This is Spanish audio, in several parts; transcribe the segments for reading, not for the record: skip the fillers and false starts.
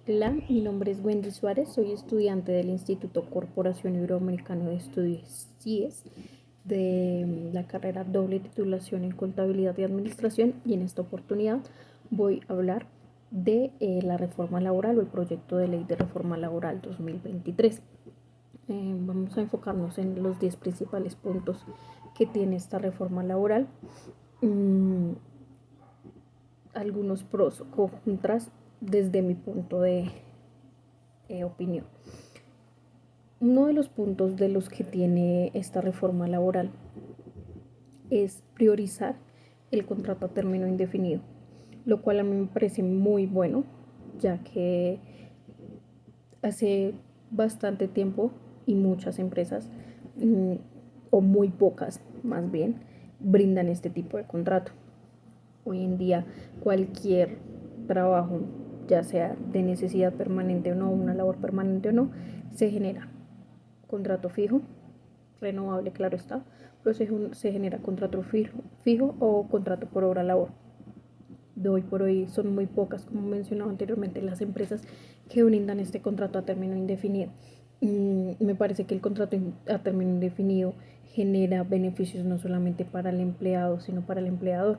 Hola, mi nombre es Wendy Suárez, soy estudiante del Instituto Corporación Iberoamericano de Estudios CIES de la carrera doble titulación en Contabilidad y Administración y en esta oportunidad voy a hablar de la reforma laboral o el proyecto de ley de reforma laboral 2023. Vamos a enfocarnos en los 10 principales puntos que tiene esta reforma laboral, algunos pros o contras desde mi punto de opinión. Uno de los puntos de los que tiene esta reforma laboral es priorizar el contrato a término indefinido, lo cual a mí me parece muy bueno, ya que hace bastante tiempo y muchas empresas, o muy pocas más bien, brindan este tipo de contrato. Hoy en día cualquier trabajo, ya sea de necesidad permanente o no, una labor permanente o no, se genera contrato fijo, renovable, claro está, pero se genera contrato fijo o contrato por hora labor. De hoy por hoy son muy pocas, como mencionaba anteriormente, las empresas que brindan este contrato a término indefinido. Me parece que el contrato a término indefinido genera beneficios no solamente para el empleado, sino para el empleador.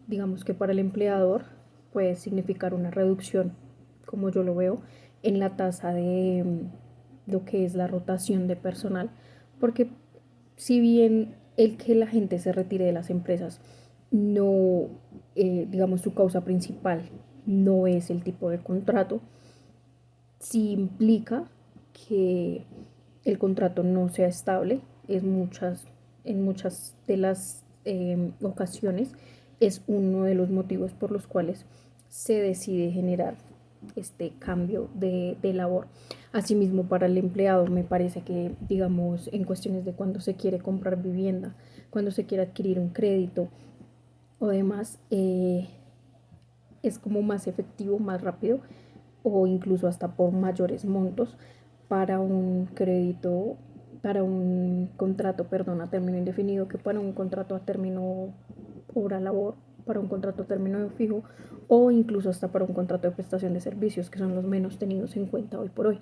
Digamos que para el empleador puede significar una reducción, como yo lo veo, en la tasa de lo que es la rotación de personal, porque si bien el que la gente se retire de las empresas no, digamos, su causa principal no es el tipo de contrato, sí implica que el contrato no sea estable, en muchas de las ocasiones es uno de los motivos por los cuales se decide generar este cambio de labor. Asimismo, para el empleado me parece que, digamos, en cuestiones de cuando se quiere comprar vivienda, cuando se quiere adquirir un crédito o demás, es como más efectivo, más rápido o incluso hasta por mayores montos para un crédito, para un contrato, perdón, a término indefinido que para un contrato a término hora labor, para un contrato a término fijo o incluso hasta para un contrato de prestación de servicios, que son los menos tenidos en cuenta hoy por hoy.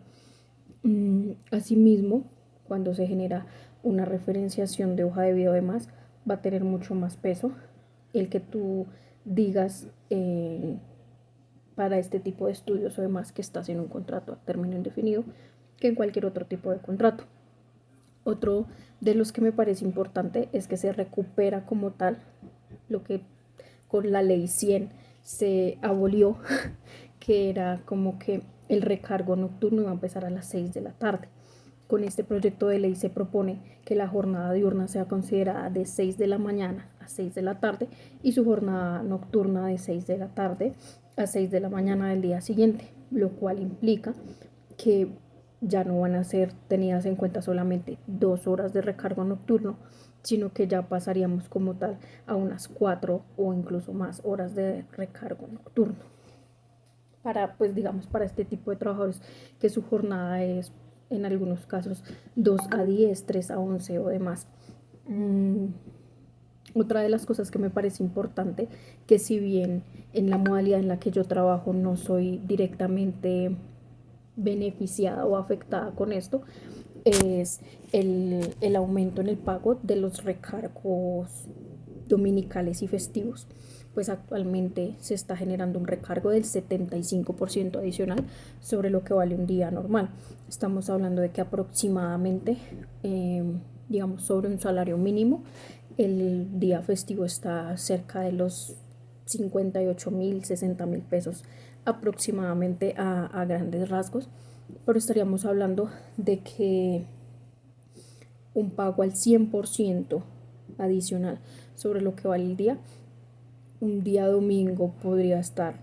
Asimismo, cuando se genera una referenciación de hoja de vida o demás, va a tener mucho más peso el que tú digas para este tipo de estudios o demás que estás en un contrato a término indefinido que en cualquier otro tipo de contrato. Otro de los que me parece importante es que se recupera como tal lo que con la ley 100 se abolió, que era como que el recargo nocturno iba a empezar a las 6 de la tarde. Con este proyecto de ley se propone que la jornada diurna sea considerada de 6 de la mañana a 6 de la tarde y su jornada nocturna de 6 de la tarde a 6 de la mañana del día siguiente, lo cual implica que ya no van a ser tenidas en cuenta solamente 2 horas de recargo nocturno, sino que ya pasaríamos como tal a unas 4 o incluso más horas de recargo nocturno. Para, pues digamos, para este tipo de trabajadores que su jornada es en algunos casos 2 a 10, 3 a 11 o demás. Otra de las cosas que me parece importante, que si bien en la modalidad en la que yo trabajo no soy directamente beneficiada o afectada con esto, es el aumento en el pago de los recargos dominicales y festivos. Pues actualmente se está generando un recargo del 75% adicional sobre lo que vale un día normal. Estamos hablando de que aproximadamente, digamos, sobre un salario mínimo, el día festivo está cerca de los 58.000, 60.000 pesos aproximadamente a grandes rasgos, pero estaríamos hablando de que un pago al 100% adicional sobre lo que vale el día, un día domingo podría estar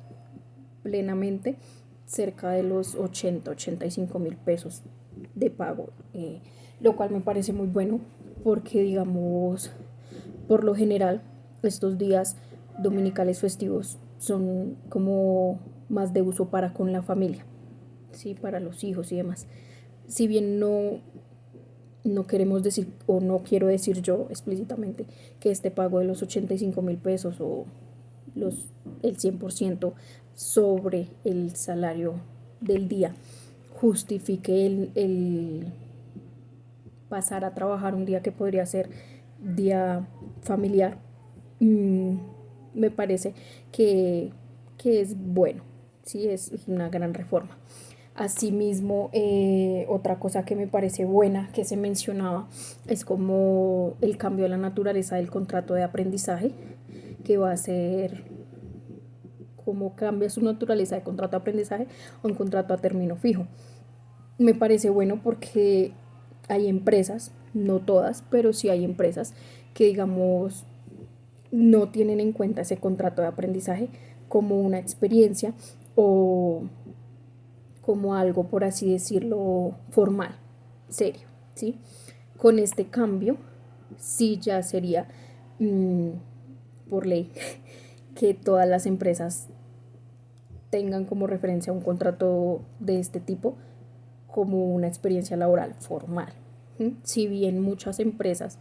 plenamente cerca de los 85.000 pesos de pago, lo cual me parece muy bueno porque, digamos, por lo general estos días dominicales festivos son como más de uso para con la familia, ¿sí? Para los hijos y demás. Si bien no queremos decir o no quiero decir yo explícitamente que este pago de los 85.000 pesos o el 100% sobre el salario del día justifique el pasar a trabajar un día que podría ser día familiar, me parece que, que es bueno, ¿sí? Es una gran reforma. Asimismo, otra cosa que me parece buena que se mencionaba es como el cambio de la naturaleza del contrato de aprendizaje, que va a ser cómo cambia su naturaleza de contrato de aprendizaje a un contrato a término fijo. Me parece bueno porque hay empresas, no todas, pero sí hay empresas que, digamos, no tienen en cuenta ese contrato de aprendizaje como una experiencia o como algo, por así decirlo, formal, serio, ¿sí? Con este cambio, sí ya sería mmm, por ley que todas las empresas tengan como referencia un contrato de este tipo como una experiencia laboral formal. Si bien muchas empresas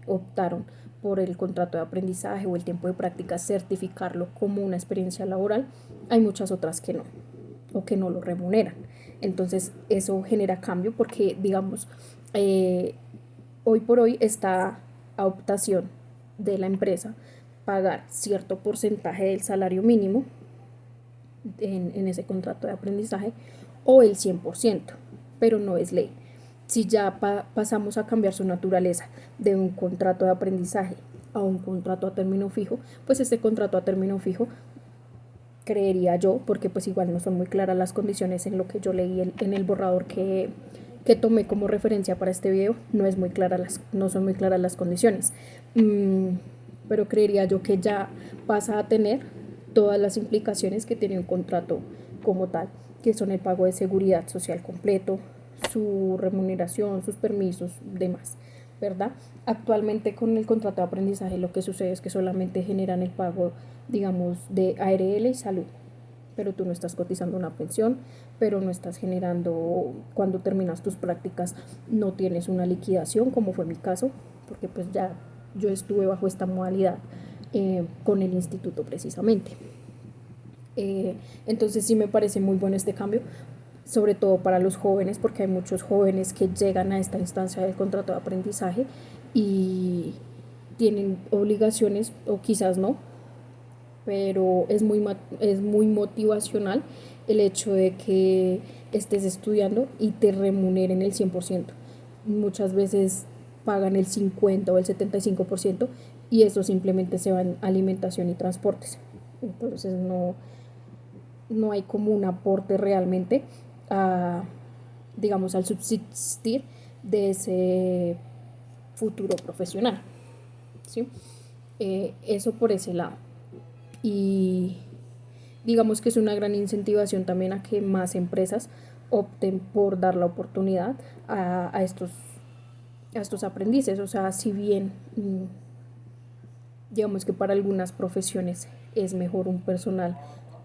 optaron por el contrato de aprendizaje o el tiempo de práctica certificarlo como una experiencia laboral, hay muchas otras que no, o que no lo remuneran. Entonces eso genera cambio porque, digamos, eh, hoy por hoy está a optación de la empresa pagar cierto porcentaje del salario mínimo en ese contrato de aprendizaje o el 100%, pero no es ley. Si ya pasamos a cambiar su naturaleza de un contrato de aprendizaje a un contrato a término fijo, pues este contrato a término fijo, creería yo, porque pues igual no son muy claras las condiciones en lo que yo leí en el borrador que tomé como referencia para este video, no son muy claras las condiciones. Pero creería yo que ya pasa a tener todas las implicaciones que tiene un contrato como tal, que son el pago de seguridad social completo, su remuneración, sus permisos, demás, ¿verdad? Actualmente con el contrato de aprendizaje lo que sucede es que solamente generan el pago, digamos, de ARL y salud, pero tú no estás cotizando una pensión, pero no estás generando, cuando terminas tus prácticas, no tienes una liquidación, como fue mi caso, porque pues ya yo estuve bajo esta modalidad con el instituto precisamente. Entonces sí me parece muy bueno este cambio, sobre todo para los jóvenes, porque hay muchos jóvenes que llegan a esta instancia del contrato de aprendizaje y tienen obligaciones, o quizás no, pero es muy motivacional el hecho de que estés estudiando y te remuneren el 100%. Muchas veces pagan el 50 o el 75% y eso simplemente se va en alimentación y transportes. Entonces no hay como un aporte realmente a, digamos, al subsistir de ese futuro profesional, ¿sí? Eso por ese lado. Y digamos que es una gran incentivación también a que más empresas opten por dar la oportunidad a estos aprendices. O sea, si bien digamos que para algunas profesiones es mejor un personal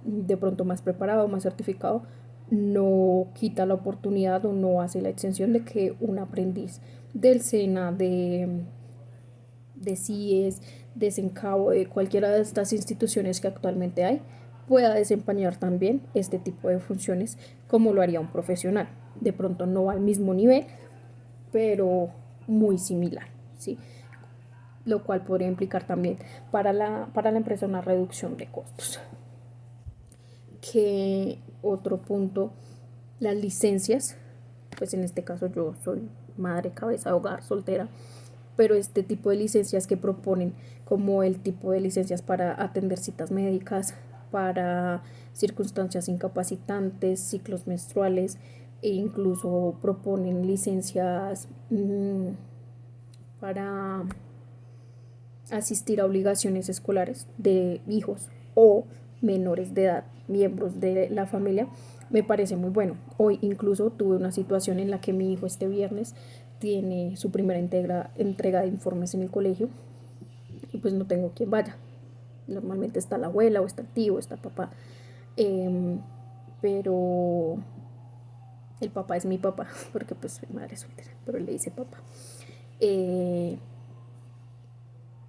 de pronto más preparado, más certificado, no quita la oportunidad o no hace la exención de que un aprendiz del SENA, de CIES, de SENCAO, de cualquiera de estas instituciones que actualmente hay, pueda desempeñar también este tipo de funciones como lo haría un profesional. De pronto no al mismo nivel, pero muy similar, ¿sí? Lo cual podría implicar también para la empresa una reducción de costos. Que otro punto, las licencias, pues en este caso yo soy madre, cabeza de hogar, soltera, pero este tipo de licencias que proponen, como el tipo de licencias para atender citas médicas, para circunstancias incapacitantes, ciclos menstruales, e incluso proponen licencias para asistir a obligaciones escolares de hijos o menores de edad, miembros de la familia, me parece muy bueno. Hoy incluso tuve una situación en la que mi hijo este viernes tiene su primera entrega de informes en el colegio y pues no tengo quien vaya. Normalmente está la abuela o está el tío, o está papá, pero el papá es mi papá porque pues soy madre soltera, pero él le dice papá. Eh,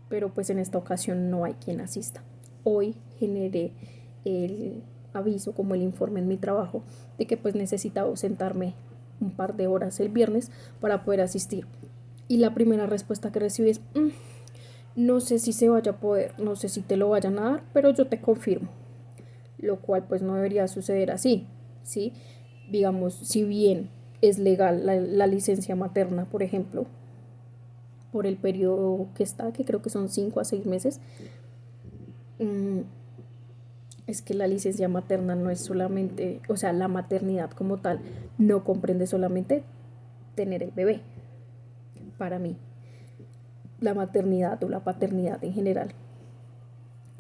pero pues en esta ocasión no hay quien asista. Hoy generé aviso, como el informe en mi trabajo, de que pues necesitaba ausentarme un par de horas el viernes para poder asistir. Y la primera respuesta que recibí es, no sé si se vaya a poder, no sé si te lo vayan a dar, pero yo te confirmo. Lo cual pues no debería suceder así, ¿sí? Digamos, si bien es legal la licencia materna, por ejemplo, por el periodo que está, que creo que son 5 a 6 meses, mm, es que la licencia materna no es solamente, o sea, la maternidad como tal no comprende solamente tener el bebé. Para mí, la maternidad o la paternidad en general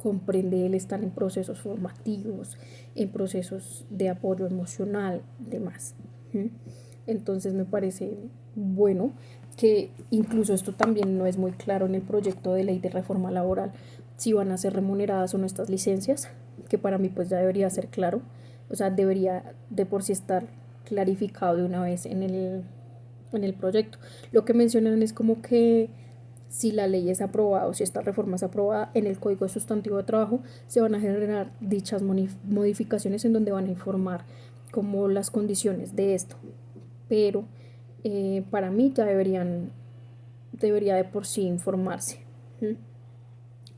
comprende el estar en procesos formativos, en procesos de apoyo emocional, demás. Entonces me parece bueno que incluso esto también no es muy claro en el proyecto de ley de reforma laboral, si van a ser remuneradas o no estas licencias, que para mí pues ya debería ser claro, o sea, debería de por sí estar clarificado de una vez en el proyecto. Lo que mencionan es como que si la ley es aprobada o si esta reforma es aprobada en el Código Sustantivo de Trabajo, se van a generar dichas modificaciones en donde van a informar como las condiciones de esto. Pero para mí ya debería de por sí informarse.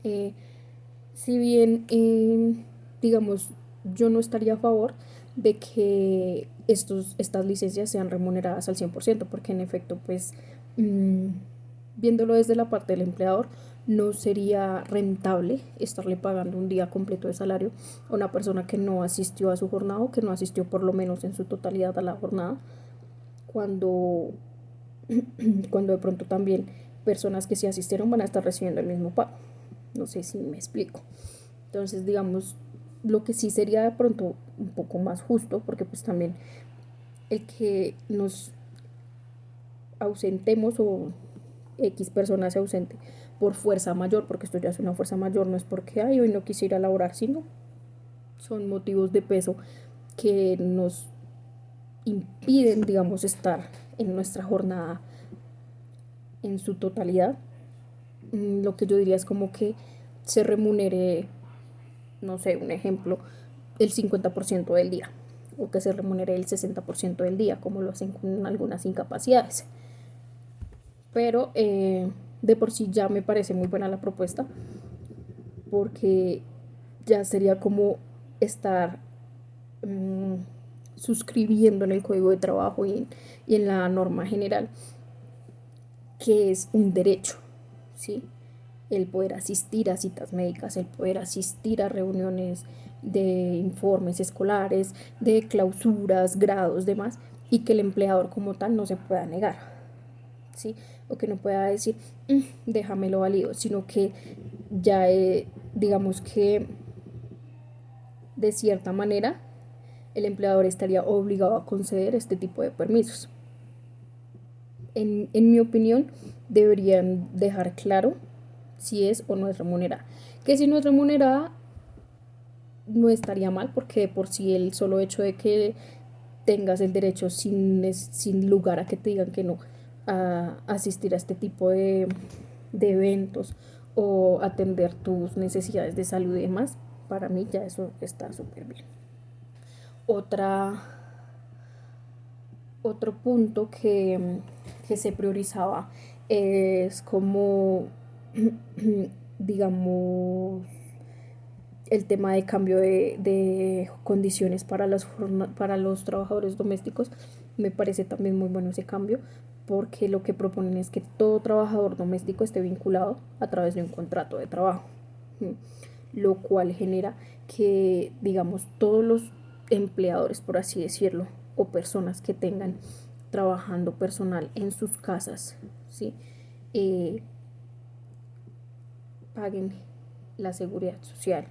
Eh, si bien, digamos, yo no estaría a favor de que estas licencias sean remuneradas al 100%, porque en efecto, pues, viéndolo desde la parte del empleador, no sería rentable estarle pagando un día completo de salario a una persona que no asistió a su jornada o que no asistió por lo menos en su totalidad a la jornada, cuando, cuando de pronto también personas que sí asistieron van a estar recibiendo el mismo pago. No sé si me explico. Entonces, digamos, lo que sí sería de pronto un poco más justo, porque pues también el que nos ausentemos o X persona se ausente por fuerza mayor, porque esto ya es una fuerza mayor, no es porque ay, hoy no quise ir a laborar, sino son motivos de peso que nos impiden, digamos, estar en nuestra jornada en su totalidad. Lo que yo diría es como que se remunere, no sé, un ejemplo, el 50% del día, o que se remunere el 60% del día, como lo hacen con algunas incapacidades. Pero de por sí ya me parece muy buena la propuesta, porque ya sería como estar suscribiendo en el código de trabajo y en la norma general, que es un derecho, ¿sí? El poder asistir a citas médicas, el poder asistir a reuniones de informes escolares, de clausuras, grados, demás, y que el empleador como tal no se pueda negar, ¿sí? O que no pueda decir, déjamelo válido, sino que ya, digamos que de cierta manera el empleador estaría obligado a conceder este tipo de permisos. En mi opinión, deberían dejar claro si es o no es remunerada. Que si no es remunerada, no estaría mal, porque por si el solo hecho de que tengas el derecho sin lugar a que te digan que no, a asistir a este tipo de eventos o atender tus necesidades de salud y demás, para mí ya eso está súper bien. Otra, Otro punto que se priorizaba es como, digamos, el tema de cambio de condiciones para los trabajadores domésticos. Me parece también muy bueno ese cambio, porque lo que proponen es que todo trabajador doméstico esté vinculado a través de un contrato de trabajo, lo cual genera que, digamos, todos los empleadores, por así decirlo, o personas que tengan trabajando personal en sus casas, ¿sí? Eh, paguen la seguridad social,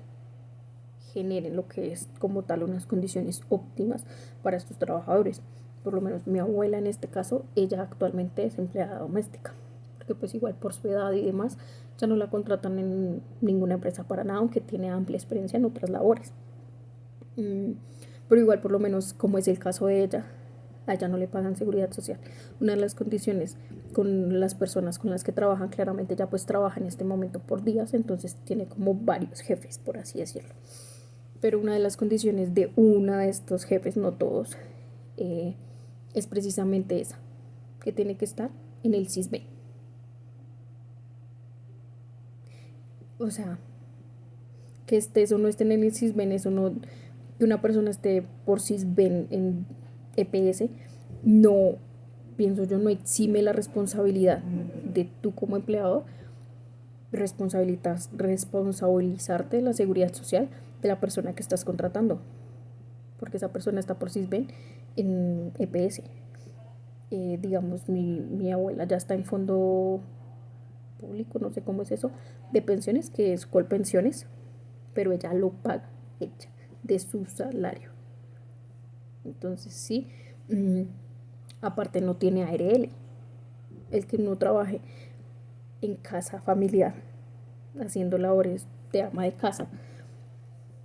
generen lo que es como tal unas condiciones óptimas para estos trabajadores. Por lo menos mi abuela en este caso, ella actualmente es empleada doméstica, porque pues igual por su edad y demás ya no la contratan en ninguna empresa para nada, aunque tiene amplia experiencia en otras labores. Pero igual por lo menos como es el caso de ella, a ella no le pagan seguridad social. Una de las condiciones con las personas con las que trabajan, claramente ya pues trabaja en este momento por días, entonces tiene como varios jefes, por así decirlo. pero una de las condiciones de uno de estos jefes, no todos, es precisamente esa, que tiene que estar en el CISBEN. O sea, que estés o no esté en el CISBEN, eso no, que una persona esté por CISBEN en EPS, no, pienso yo, no exime la responsabilidad de tú como empleado responsabilizarte de la seguridad social de la persona que estás contratando, porque esa persona está por CISBEN en EPS. Digamos, mi abuela ya está en fondo público, no sé cómo es eso, de pensiones, que es Colpensiones, pero ella lo paga, ella, de su salario. Entonces, sí, mmm, aparte no tiene ARL, el que no trabaje en casa familiar haciendo labores de ama de casa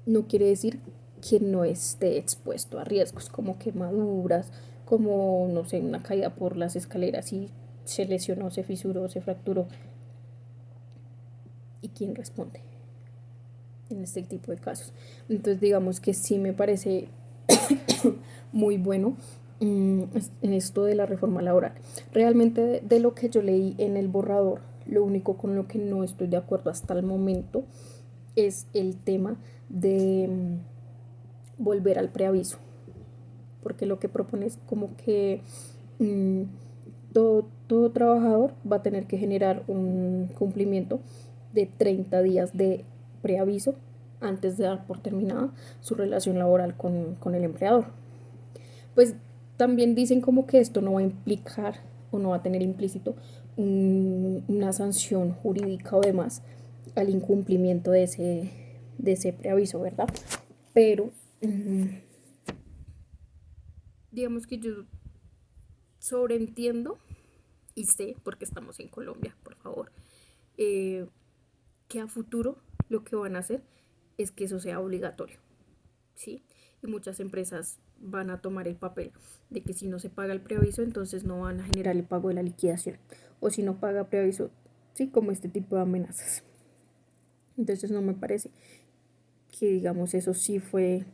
no quiere decir que no esté expuesto a riesgos como quemaduras, como, no sé, una caída por las escaleras y se lesionó, se fisuró, se fracturó. ¿Y quién responde en este tipo de casos? Entonces, digamos que sí me parece muy bueno en esto de la reforma laboral. Realmente de lo que yo leí en el borrador, lo único con lo que no estoy de acuerdo hasta el momento es el tema de volver al preaviso, porque lo que propone es como que mmm, todo trabajador va a tener que generar un cumplimiento de 30 días de preaviso antes de dar por terminada su relación laboral con el empleador. Pues también dicen como que esto no va a implicar o no va a tener implícito una sanción jurídica o demás al incumplimiento de ese preaviso, ¿verdad? Pero digamos que yo sobreentiendo y sé, porque estamos en Colombia, por favor, que a futuro lo que van a hacer es que eso sea obligatorio, ¿sí? Y muchas empresas van a tomar el papel de que si no se paga el preaviso, entonces no van a generar el pago de la liquidación. O si no paga preaviso, sí, como este tipo de amenazas. Entonces no me parece que, digamos, eso sí fue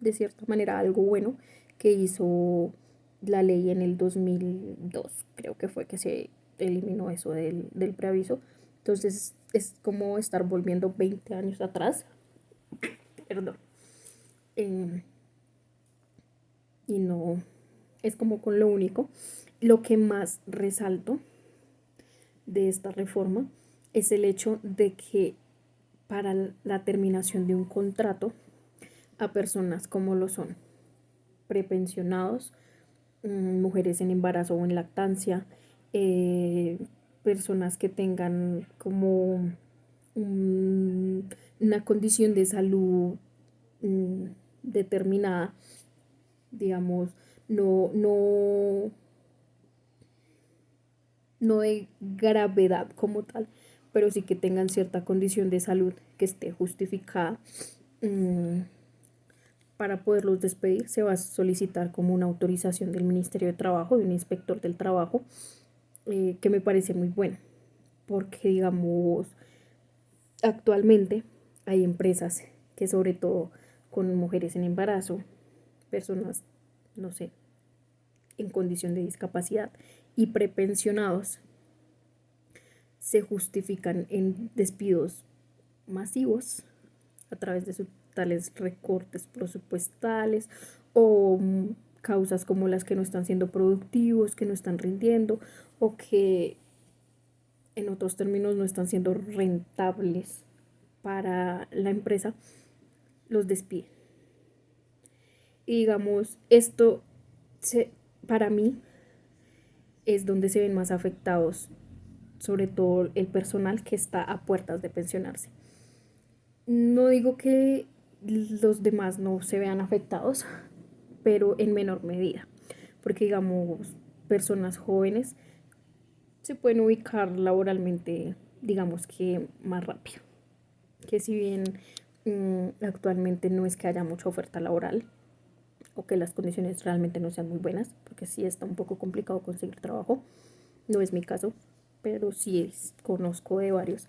de cierta manera algo bueno que hizo la ley en el 2002, creo que fue que se eliminó eso del preaviso. Entonces es como estar volviendo 20 años atrás, perdón, eh, y no, es como con lo único. Lo que más resalto de esta reforma es el hecho de que para la terminación de un contrato a personas como lo son prepensionados, mujeres en embarazo o en lactancia, eh, personas que tengan como una condición de salud mm, determinada, digamos, no, no, no de gravedad como tal, pero sí que tengan cierta condición de salud que esté justificada. mmm, Para poderlos despedir se va a solicitar como una autorización del Ministerio de Trabajo, de un inspector del trabajo, que me parece muy bueno, porque digamos, actualmente hay empresas que sobre todo con mujeres en embarazo, personas, no sé, en condición de discapacidad y prepensionados, se justifican en despidos masivos a través de tales recortes presupuestales o causas como las que no están siendo productivos, que no están rindiendo o que en otros términos no están siendo rentables para la empresa, los despide. Y digamos, esto para mí es donde se ven más afectados, sobre todo el personal que está a puertas de pensionarse. No digo que los demás no se vean afectados, pero en menor medida, porque digamos, personas jóvenes se pueden ubicar laboralmente, digamos que más rápido, que si bien actualmente no es que haya mucha oferta laboral o que las condiciones realmente no sean muy buenas, porque sí está un poco complicado conseguir trabajo, no es mi caso, pero sí conozco de varios.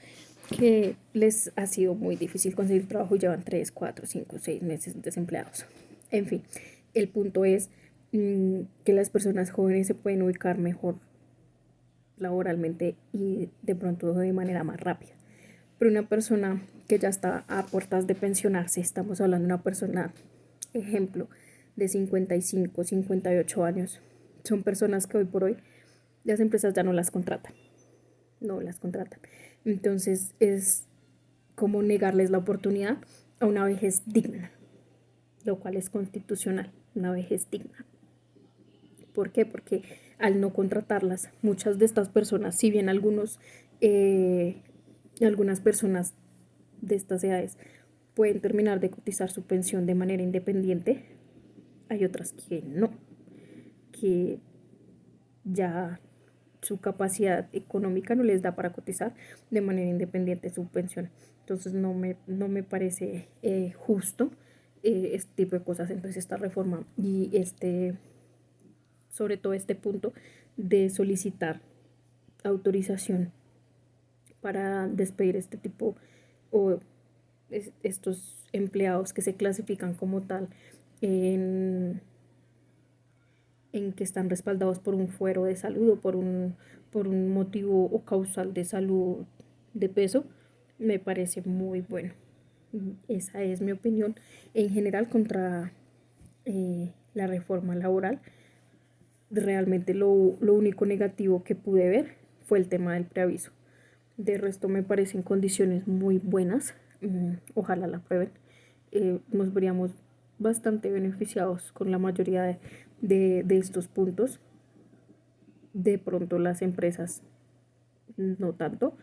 que les ha sido muy difícil conseguir trabajo y llevan 3, 4, 5, 6 meses desempleados. En fin, el punto es que las personas jóvenes se pueden ubicar mejor laboralmente y de pronto de manera más rápida. Pero una persona que ya está a puertas de pensionarse, estamos hablando de una persona, ejemplo, de 55, 58 años, son personas que hoy por hoy las empresas ya no las contratan, no las contratan. Entonces es como negarles la oportunidad a una vejez digna, lo cual es constitucional, una vejez digna. ¿Por qué? Porque al no contratarlas, muchas de estas personas, si bien algunas personas de estas edades pueden terminar de cotizar su pensión de manera independiente, hay otras que no, que ya su capacidad económica no les da para cotizar de manera independiente su pensión. Entonces no me parece justo este tipo de cosas. Entonces esta reforma y sobre todo este punto de solicitar autorización para despedir este tipo o estos empleados que se clasifican como tal en, en que están respaldados por un fuero de salud o por un motivo o causal de salud de peso, me parece muy bueno. Esa es mi opinión en general contra la reforma laboral. Realmente lo único negativo que pude ver fue el tema del preaviso. De resto me parecen condiciones muy buenas. Ojalá la prueben. Nos veríamos bastante beneficiados con la mayoría de estos puntos. De pronto las empresas no tanto,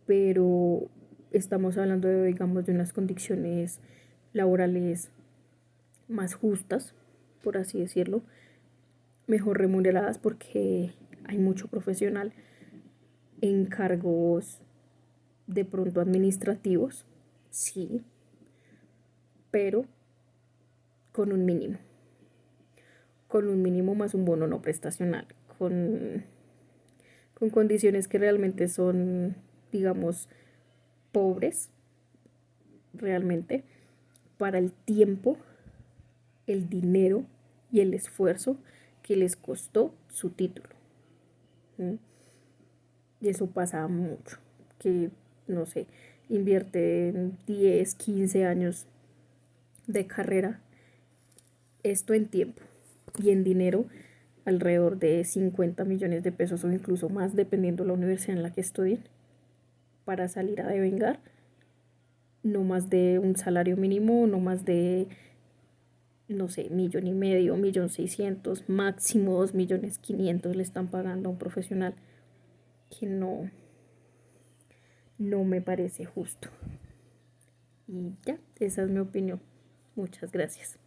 pero estamos hablando de, digamos, de unas condiciones laborales más justas, por así decirlo, mejor remuneradas porque hay mucho profesional en cargos de pronto administrativos, sí, pero con con un mínimo más un bono no prestacional, con condiciones que realmente son, digamos, pobres, realmente, para el tiempo, el dinero y el esfuerzo que les costó su título. ¿Mm? Y eso pasa mucho, que, no sé, invierte 10, 15 años de carrera, esto en tiempo y en dinero, alrededor de 50 millones de pesos o incluso más, dependiendo de la universidad en la que estudien, para salir a devengar no más de un salario mínimo, no más de, no sé, 1,500,000, 1,600,000, máximo 2,500,000 le están pagando a un profesional que no me parece justo. Y ya, esa es mi opinión. Muchas gracias.